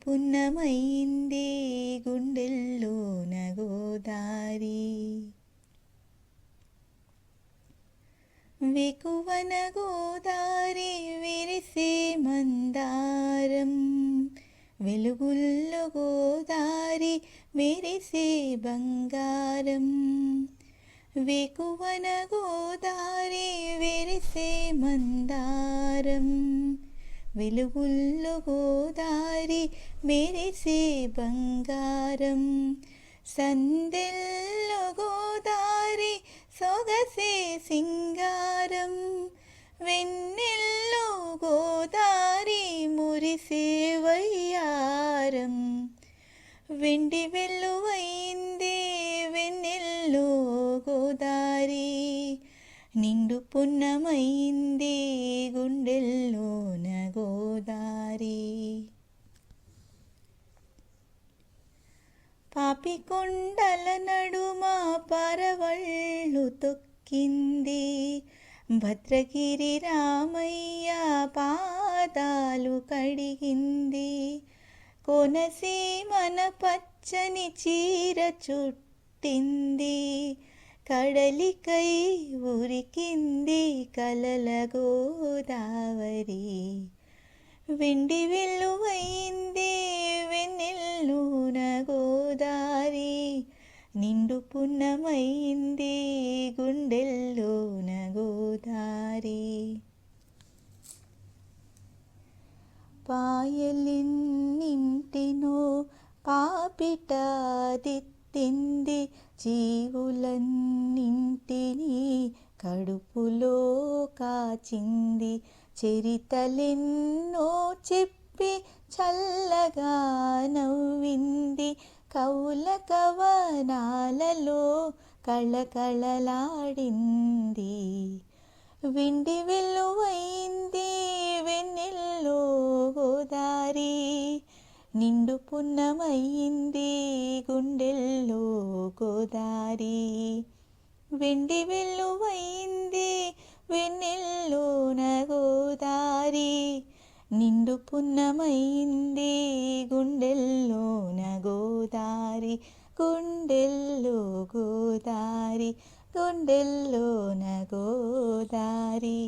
పున్నమైంది గుండెల్లోన గోదారి. వెకువన గోదారి విరిసే మందారం, వెలుగుల్లో గోదారి మెరిసే బంగారం. వెకువన గోదారి విరిసే మందారం, వెలుగుల్లో గోదారి మెరిసే బంగారం. సందెల్లో గోదారి సొగసే సింగారం, వెన్నెల్లో గోదారి మురిసే వయ్యారం. వెండి వెల్లువైంది వెన్నెల్లో గోదారి, నిండు పున్నమైంది గుండెల్లోన గోదారి. పాపికొండల నడుమ పరవళ్ళు తొక్కింది, భద్రగిరి రామయ్య పాదాలు కడిగింది. కోనసీమన పచ్చని చీర చుట్టింది, కడలికై ఉరికింది కలల గోదావరి. వెండి వెల్లువైంది వెన్నెల్లోన గోదారి, నిండు పున్నమైంది గుండెల్లోన గోదారి. పాయలెన్నింటినో పాపిట దిత్తింది, జీవులన్నింటినీ కడుపులో కాచింది. చరితలెన్నో చెప్పి చల్లగా నవ్వింది, కవుల కవనాలలో కళకళలాడింది. వెండి వెల్లువైంది వెన్నెల్లో గోదారి, నిండు పున్నమైంది గుండెల్లో గోదారి. వెండి వెల్లువైంది వెన్నెల్లోన గోదారి, నిండు పున్నమైంది గుండెల్లోన గోదారి. గుండెల్లో గోదారి, గుండెల్లోన గోదారి.